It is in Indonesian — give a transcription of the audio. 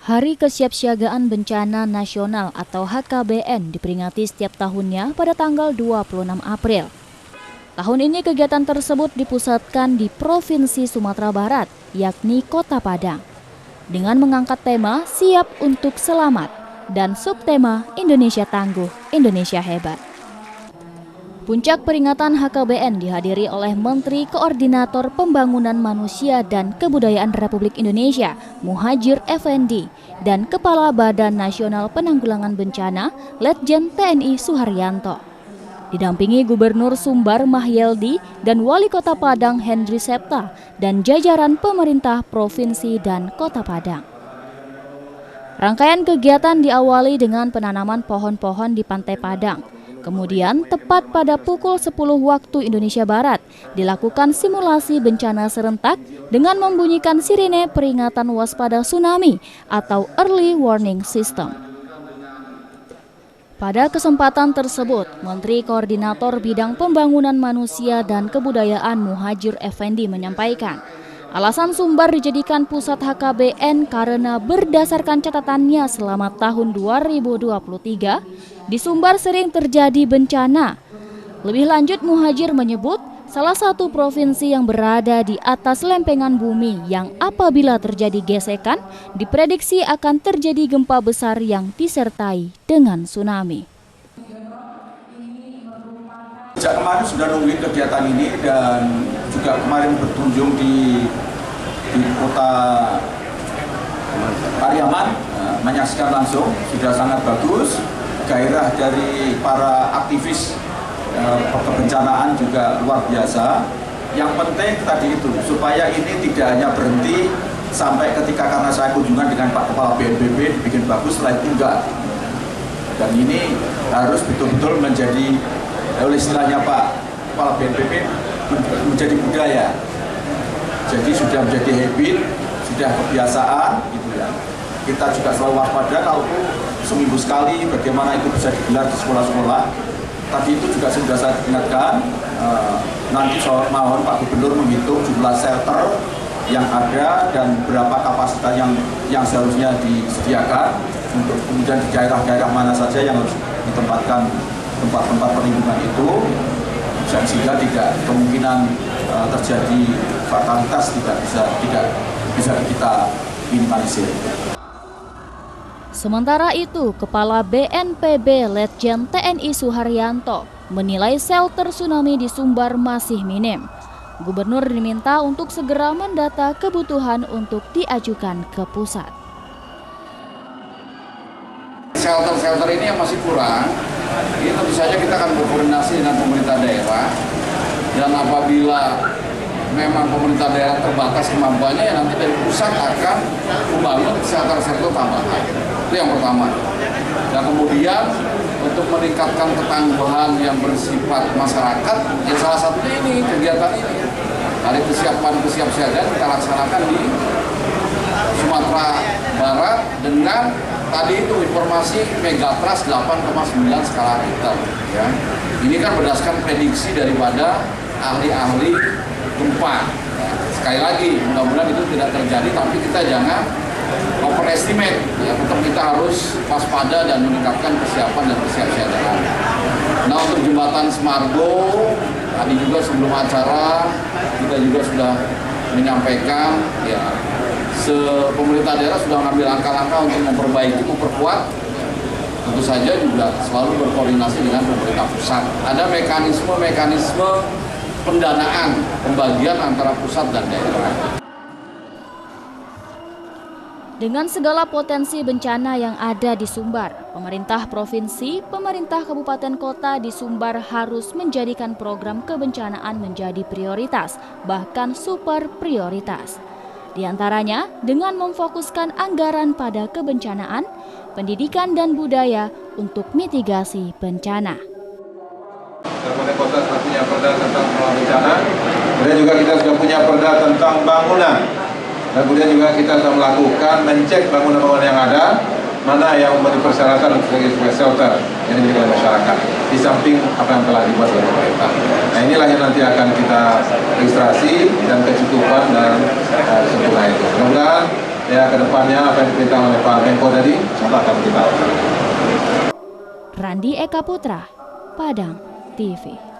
Hari Kesiapsiagaan Bencana Nasional atau HKBN diperingati setiap tahunnya pada tanggal 26 April. Tahun ini kegiatan tersebut dipusatkan di Provinsi Sumatera Barat, yakni Kota Padang, dengan mengangkat tema Siap untuk Selamat dan subtema Indonesia Tangguh, Indonesia Hebat. Puncak peringatan HKBN dihadiri oleh Menteri Koordinator Pembangunan Manusia dan Kebudayaan Republik Indonesia, Muhadjir Effendi, dan Kepala Badan Nasional Penanggulangan Bencana, Letjen TNI Suharyanto. Didampingi Gubernur Sumbar Mahyeldi dan Wali Kota Padang Hendri Septa dan jajaran pemerintah provinsi dan Kota Padang. Rangkaian kegiatan diawali dengan penanaman pohon-pohon di Pantai Padang. Kemudian, tepat pada pukul 10 waktu Indonesia Barat, dilakukan simulasi bencana serentak dengan membunyikan sirine peringatan waspada tsunami atau Early Warning System. Pada kesempatan tersebut, Menteri Koordinator Bidang Pembangunan Manusia dan Kebudayaan Muhadjir Effendi menyampaikan, alasan Sumbar dijadikan pusat HKBN karena berdasarkan catatannya selama tahun 2023, di Sumbar sering terjadi bencana. Lebih lanjut, Muhadjir menyebut salah satu provinsi yang berada di atas lempengan bumi yang apabila terjadi gesekan, diprediksi akan terjadi gempa besar yang disertai dengan tsunami. Sejak kemarin sudah nungguin kegiatan ini dan juga kemarin berkunjung di kota Pariaman, menyaksikan langsung, sudah sangat bagus. Gairah dari para aktivis kebencanaan juga luar biasa. Yang penting tadi itu, supaya ini tidak hanya berhenti sampai ketika karena saya kunjungan dengan Pak Kepala BNPB dibikin bagus, setelah itu enggak. Dan ini harus betul-betul menjadi, oleh istilahnya Pak Kepala BNPB, menjadi budaya. Jadi sudah menjadi habit, sudah kebiasaan gitu ya. Kita juga selalu waspada kalau seminggu sekali bagaimana itu bisa digelar di sekolah-sekolah. Tadi itu juga sudah saya ingatkan, nanti mohon Pak Gubernur menghitung jumlah shelter yang ada dan berapa kapasitas yang seharusnya disediakan untuk kemudian di daerah-daerah mana saja yang harus ditempatkan tempat-tempat perlindungan itu, sehingga tidak kemungkinan terjadi fatalitas tidak bisa kita minimalisir. Sementara itu, Kepala BNPB Letjen TNI Suharyanto menilai shelter tsunami di Sumbar masih minim. Gubernur diminta untuk segera mendata kebutuhan untuk diajukan ke pusat. Shelter-shelter ini yang masih kurang, ini tentu saja kita akan berkoordinasi dengan pemerintah daerah, dan apabila memang pemerintah daerah terbatas kemampuannya, ya nanti dari pusat akan membangun shelter-shelter tambahan. Itu yang pertama. Dan kemudian untuk meningkatkan ketangguhan yang bersifat masyarakat, ya salah satunya ini, kegiatan ini. Hari kesiapsiagaan kita laksanakan di Sumatera Barat dengan tadi itu informasi megatrust 8,9 skala Richter. Ya. Ini kan berdasarkan prediksi daripada ahli-ahli gempa. Ya. Sekali lagi, mudah-mudahan itu tidak terjadi, tapi kita jangan overestimate. Ya. Tetap kita harus waspada dan meningkatkan kesiapan dan kesiapsiagaan. Nah, untuk jembatan Semargo, tadi juga sebelum acara kita juga sudah menyampaikan, ya, pemerintah daerah sudah mengambil langkah-langkah untuk memperbaiki, memperkuat. Tentu saja juga selalu berkoordinasi dengan pemerintah pusat. Ada mekanisme pendanaan, pembagian antara pusat dan daerah. Dengan segala potensi bencana yang ada di Sumbar, pemerintah provinsi, pemerintah kabupaten kota di Sumbar harus menjadikan program kebencanaan menjadi prioritas, bahkan super prioritas. Di antaranya dengan memfokuskan anggaran pada kebencanaan, pendidikan dan budaya untuk mitigasi bencana. Kabupaten kota sudah punya perda tentang pengelolaan bencana, kemudian juga kita sudah punya perda tentang bangunan, dan kemudian juga kita sudah melakukan mencek bangunan-bangunan yang ada, mana yang memenuhi persyaratan untuk sebagai shelter yang dimiliki oleh masyarakat, di samping apa yang telah dibuat oleh pemerintah. Nah, inilah yang nanti akan kita registrasi dan kecukupan dan sempurna itu. Mudah-mudahan ya ke depannya apa yang diperintahkan oleh Pak Menko tadi, insya akan kita lakukan. Randi Eka Putra, Padang TV.